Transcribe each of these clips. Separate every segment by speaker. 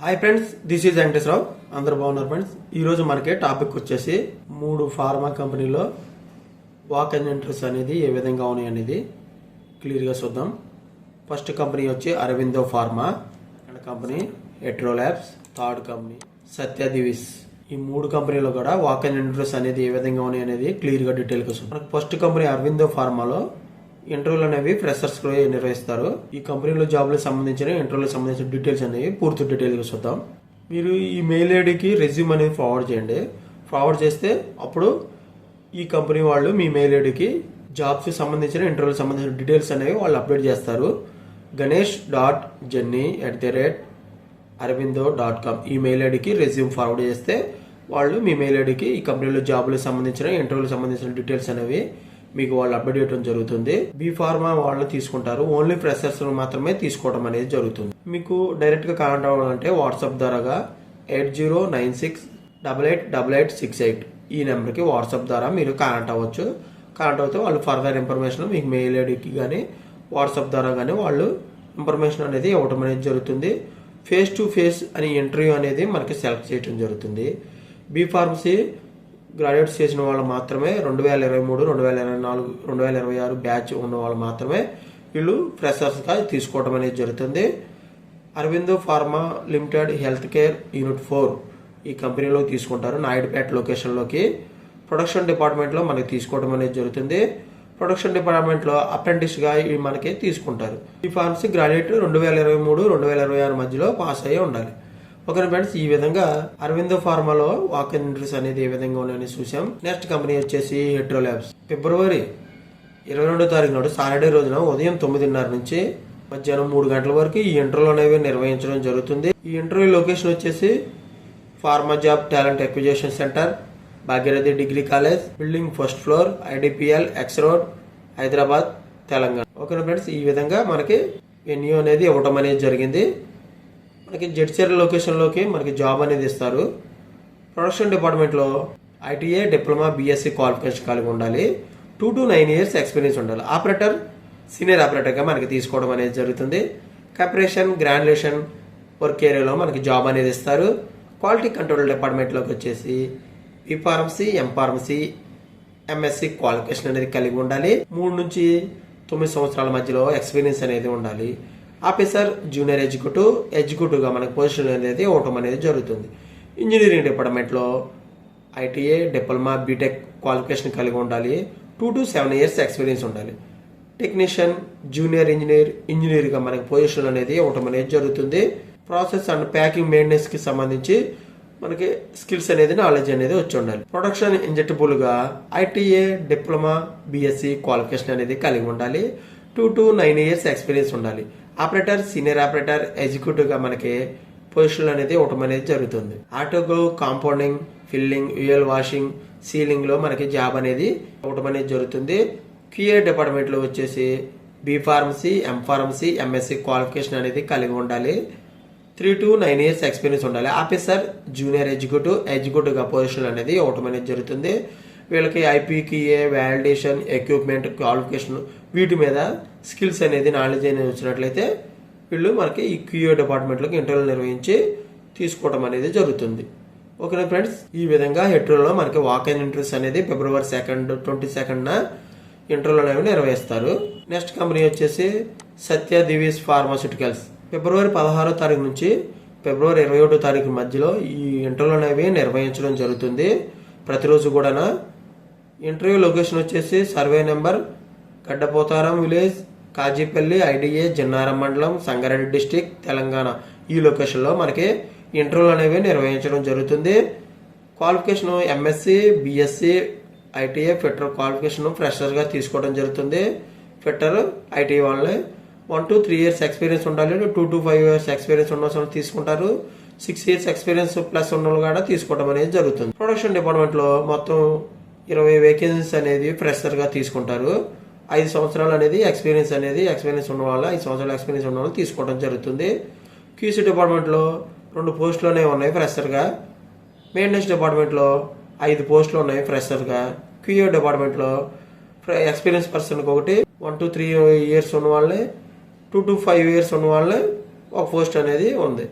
Speaker 1: Hi friends, this is Venkateswararao. అందరూ బాగున్నారు friends. ఈరోజు మనకి టాపిక్ వచ్చేసి 3 ఫార్మా కంపెనీలో వాక్ ఇన్ ఇంట్రెస్ట్ అనేది ఏ విధంగా ఉన్నాయి అనేది క్లియర్గా చూద్దాం. ఫస్ట్ కంపెనీ వచ్చి Aurobindo pharma, second company Hetero labs, third company Satya Divis. ఈ 3 కంపెనీలో కూడా వాక్ ఇన్ ఇంట్రెస్ట్ అనేది ఏ విధంగా ఉన్నాయి అనేది క్లియర్గా డీటెయిల్గా చూద్దాం. మనకు ఫస్ట్ కంపెనీ అరవిందో ఫార్మాలో ఇంటర్వ్యూలు అనేవి ఫ్రెషర్స్ నిర్వహిస్తారు. ఈ కంపెనీలో జాబ్లకు సంబంధించిన ఇంటర్వ్యూలకు సంబంధించిన డీటెయిల్స్ అనేవి పూర్తి డీటెయిల్గా చూద్దాం. మీరు ఈ మెయిల్ ఐడికి రెజ్యూమ్ అనేది ఫార్వర్డ్ చేయండి. ఫార్వర్డ్ చేస్తే అప్పుడు ఈ కంపెనీ వాళ్ళు మీ మెయిల్ ఐడికి జాబ్స్కి సంబంధించిన ఇంటర్వ్యూలకు సంబంధించిన డీటెయిల్స్ అనేవి వాళ్ళు అప్డేట్ చేస్తారు. ganesh.jenny@arvindo.com ఈ మెయిల్ ఐడికి రెజ్యూమ్ ఫార్వర్డ్ చేస్తే వాళ్ళు మీ మెయిల్ ఐడికి ఈ కంపెనీలో జాబ్లకు సంబంధించిన ఇంటర్వ్యూలకు సంబంధించిన డీటెయిల్స్ అనేవి మీకు వాళ్ళు అప్డేట్ చేయడం జరుగుతుంది. బి ఫార్మా వాళ్ళు తీసుకుంటారు. ఓన్లీ ఫ్రెషర్స్ మాత్రమే తీసుకోవడం అనేది జరుగుతుంది. మీకు డైరెక్ట్ గా కాంటాక్ట్ అవ్వాలంటే వాట్సాప్ ద్వారాగా 8096888868 ఈ నెంబర్కి వాట్సాప్ ద్వారా మీరు కాంటాక్ట్ అవ్వచ్చు. కాంటాక్ట్ అవుతే వాళ్ళు ఫర్దర్ ఇన్ఫర్మేషన్ మీకు మెయిల్ ఐడికి కానీ వాట్సాప్ ద్వారా కానీ వాళ్ళు ఇన్ఫర్మేషన్ అనేది ఇవ్వడం అనేది జరుగుతుంది. ఫేస్ టు ఫేస్ అని ఇంటర్వ్యూ అనేది మనకి సెలెక్ట్ చేయడం జరుగుతుంది. బి ఫార్మసీ గ్రాడ్యుయేట్స్ చేసిన వాళ్ళు మాత్రమే 2023, 2024, 2026 బ్యాచ్ ఉన్న వాళ్ళు మాత్రమే వీళ్ళు ఫ్రెషర్స్గా తీసుకోవడం అనేది జరుగుతుంది. Aurobindo pharma limited health care unit 4 ఈ కంపెనీలో తీసుకుంటారు. నాయుడుపేట లొకేషన్లోకి ప్రొడక్షన్ డిపార్ట్మెంట్లో మనకి తీసుకోవడం అనేది జరుగుతుంది. ప్రొడక్షన్ డిపార్ట్మెంట్లో అప్రెంటిస్గా మనకి తీసుకుంటారు. ఈ ఫార్మసీ గ్రాడ్యుయేట్ 2023, 2026 మధ్యలో పాస్ అయ్యి ఉండాలి. ఓకే ఫ్రెండ్స్, ఈ విధంగా అరవిందో ఫార్మాలో వాక్ ఇన్ ఇంటర్వ్యూస్ అనేది ఏ విధంగా ఉన్నాయని చూసాం. నెక్స్ట్ కంపెనీ వచ్చేసి హెట్రో ల్యాబ్స్. ఫిబ్రవరి 22వ తారీఖు నాడు సాటర్డే రోజున ఉదయం 9:30 నుంచి మధ్యాహ్నం 3 గంటల వరకు ఈ ఇంటర్వ్యూలు అనేవి నిర్వహించడం జరుగుతుంది. ఈ ఇంటర్వ్యూ లొకేషన్ వచ్చేసి pharma job talent acquisition centre, Bhagirathi degree college, building first floor, IDPL X road, Hyderabad, Telangana. Okay friends, ఈ విధంగా మనకి వెన్యూ అనేది ఇవ్వటం అనేది జరిగింది. మనకి జడ్చర్ల లొకేషన్లోకి మనకి జాబ్ అనేది ఇస్తారు. ప్రొడక్షన్ డిపార్ట్మెంట్లో ఐటీఏ డిప్లొమా బీఎస్సీ క్వాలిఫికేషన్ కలిగి ఉండాలి. 2 to 9 years ఎక్స్పీరియన్స్ ఉండాలి. ఆపరేటర్ సీనియర్ ఆపరేటర్గా మనకి తీసుకోవడం అనేది జరుగుతుంది. కపరేషన్ గ్రాడ్యుయేషన్ వర్క్ ఏరియాలో మనకి జాబ్ అనేది ఇస్తారు. క్వాలిటీ కంట్రోల్ డిపార్ట్మెంట్లోకి వచ్చేసి B pharmacy, M pharmacy, MSc qualification అనేది కలిగి ఉండాలి. 3 నుంచి 9 సంవత్సరాల మధ్యలో ఎక్స్పీరియన్స్ అనేది ఉండాలి. ఆఫీసర్ జూనియర్ ఎగ్జిక్యూటివ్గా మనకి పొజిషన్ అనేది ఇవ్వటం అనేది జరుగుతుంది. ఇంజనీరింగ్ డిపార్ట్మెంట్లో ఐటీఏ డిప్లొమా బీటెక్ క్వాలిఫికేషన్ కలిగి ఉండాలి. 2 to 7 years ఎక్స్పీరియన్స్ ఉండాలి. టెక్నీషియన్ జూనియర్ ఇంజనీర్గా మనకి పొజిషన్ అనేది ఇవ్వటం అనేది జరుగుతుంది. ప్రాసెస్ అండ్ ప్యాకింగ్ మెయింటెనెన్స్కి సంబంధించి మనకి స్కిల్స్ అనేది నాలెడ్జ్ అనేది వచ్చి ఉండాలి. ప్రొడక్షన్ ఇంజెక్టబుల్గా ఐటీఏ డిప్లొమా బీఎస్సీ క్వాలిఫికేషన్ అనేది కలిగి ఉండాలి. 2 to 9 years ఎక్స్పీరియన్స్ ఉండాలి. ఆపరేటర్ సీనియర్ ఆపరేటర్ ఎగ్జిక్యూటివ్గా మనకి పొజిషన్ అనేది ఇవ్వటం అనేది జరుగుతుంది. ఆటోగ్రో కాంపౌండింగ్, ఫిల్లింగ్, యూఎల్ వాషింగ్, సీలింగ్లో మనకి జాబ్ అనేది ఇవ్వటం అనేది జరుగుతుంది. క్యూఏ డిపార్ట్మెంట్లో వచ్చేసి B pharmacy, M pharmacy, MSc qualification అనేది కలిగి ఉండాలి. 3 to 9 years ఎక్స్పీరియన్స్ ఉండాలి. ఆఫీసర్ జూనియర్ ఎగ్జిక్యూటివ్గా పొజిషన్ అనేది ఇవ్వటం అనేది జరుగుతుంది. వీళ్ళకి ఐపీక్యూఏ వ్యాలిడేషన్ ఎక్విప్మెంట్ క్వాలిఫికేషన్ వీటి మీద స్కిల్స్ అనేది నాలెడ్జ్ అనేది వచ్చినట్లయితే వీళ్ళు మనకి ఈ క్యూఏ డిపార్ట్మెంట్లోకి ఇంటర్వ్యూ నిర్వహించి తీసుకోవడం అనేది జరుగుతుంది. ఓకేనా ఫ్రెండ్స్, ఈ విధంగా హెట్రోలో మనకి వాక్ ఇన్ ఇంటర్వ్యూస్ అనేది ఫిబ్రవరి 22న ఇంటర్వ్యూలు అనేవి నిర్వహిస్తారు. నెక్స్ట్ కంపెనీ వచ్చేసి సత్య దివిస్ ఫార్మాస్యూటికల్స్. ఫిబ్రవరి 16వ తారీఖు నుంచి ఫిబ్రవరి 21వ తారీఖు మధ్యలో ఈ ఇంటర్వ్యూలు అనేవి నిర్వహించడం జరుగుతుంది. ప్రతిరోజు కూడా ఇంటర్వ్యూ లొకేషన్ వచ్చేసి survey number Gaddapotharam village, Kazipally, IDA, Jinnaram మండలం, సంగారెడ్డి డిస్టిక్, తెలంగాణ. ఈ లొకేషన్లో మనకి ఇంటర్వ్యూలు అనేవి నిర్వహించడం జరుగుతుంది. Qualification MSc, BSc, ITA, fitter qualification ఫ్రెషర్గా తీసుకోవడం జరుగుతుంది. ఫిట్టర్ ఐటీఏ వాళ్ళని 1 to 3 years ఎక్స్పీరియన్స్ ఉండాలి. 2 to 5 years ఎక్స్పీరియన్స్ ఉన్న వాళ్ళు తీసుకుంటారు. 6 years ఎక్స్పీరియన్స్ ప్లస్ ఉన్న వాళ్ళు కూడా తీసుకోవడం అనేది జరుగుతుంది. ప్రొడక్షన్ డిపార్ట్మెంట్లో మొత్తం 20 వేకెన్సీస్ అనేది ఫ్రెషర్గా తీసుకుంటారు. 5 సంవత్సరాలు అనేది ఎక్స్పీరియన్స్ ఉన్న వాళ్ళ 5 సంవత్సరాల ఎక్స్పీరియన్స్ ఉన్న వాళ్ళు తీసుకోవడం జరుగుతుంది. క్యూసీ డిపార్ట్మెంట్లో 2 పోస్టులోనే ఉన్నాయి ఫ్రెషర్గా. మెయింటెనెన్స్ డిపార్ట్మెంట్లో 5 పోస్టులు ఉన్నాయి ఫ్రెషర్గా. క్యూఏ డిపార్ట్మెంట్లో ఎక్స్పీరియన్స్ పర్సన్కి ఒకటి, 1 to 3 years ఉన్న వాళ్ళే, 2 to 5 years ఉన్న వాళ్ళే ఒక పోస్ట్ అనేది ఉంది.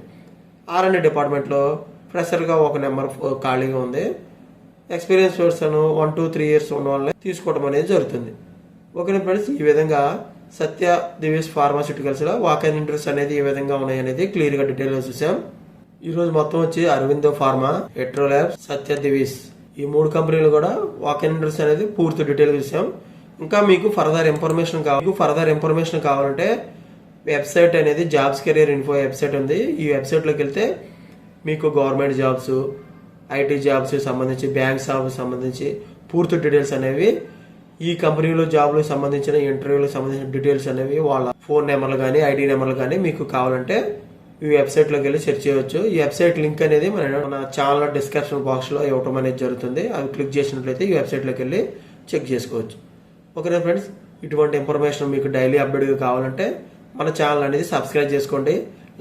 Speaker 1: R&D డిపార్ట్మెంట్లో ఫ్రెషర్గా ఒక నెంబర్ ఖాళీగా ఉంది. ఎక్స్పీరియన్స్ పర్సన్ 1 to 3 years ఉన్న వాళ్ళని తీసుకోవడం అనేది జరుగుతుంది. ఓకే ఫ్రెండ్స్, ఈ విధంగా సత్య దివేస్ ఫార్మాస్యూటికల్స్లో వాక్-ఇన్ ఇంటర్వ్యూస్ అనేది ఏ విధంగా ఉన్నాయి అనేది క్లియర్గా డీటెయిల్గా చూసాం. ఈరోజు మొత్తం వచ్చి అరవిందో ఫార్మా, ఎట్రో ల్యాబ్స్, సత్య దివేస్ ఈ 3 కంపెనీలు కూడా వాక్-ఇన్ ఇంటర్వ్యూస్ అనేది పూర్తి డీటెయిల్గా చూసాం. ఇంకా మీకు ఫర్దర్ ఇన్ఫర్మేషన్ కావాలంటే వెబ్సైట్ అనేది జాబ్స్ కెరియర్ ఇన్ఫో వెబ్సైట్ ఉంది. ఈ వెబ్సైట్లోకి వెళ్తే మీకు గవర్నమెంట్ జాబ్స్, ఐటీ జాబ్స్ సంబంధించి, బ్యాంక్ జాబ్స్ సంబంధించి పూర్తి డీటెయిల్స్ అనేవి, ఈ కంపెనీలో జాబ్లకు సంబంధించిన ఇంటర్వ్యూలకు సంబంధించిన డీటెయిల్స్ అనేవి, వాళ్ళ ఫోన్ నెంబర్లు కానీ ఐడి నెంబర్లు కానీ మీకు కావాలంటే ఈ వెబ్సైట్లోకి వెళ్ళి సెర్చ్ చేయవచ్చు. ఈ వెబ్సైట్ లింక్ అనేది మన ఛానల్ డిస్క్రిప్షన్ బాక్స్లో ఇవ్వటం అనేది జరుగుతుంది. అవి క్లిక్ చేసినట్లయితే ఈ వెబ్సైట్లోకి వెళ్ళి చెక్ చేసుకోవచ్చు. ఓకేనా ఫ్రెండ్స్, ఇటువంటి ఇన్ఫర్మేషన్ మీకు డైలీ అప్డేట్గా కావాలంటే మన ఛానల్ అనేది సబ్స్క్రైబ్ చేసుకోండి,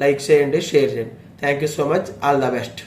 Speaker 1: లైక్ చేయండి, షేర్ చేయండి. Thank you so much. All the best.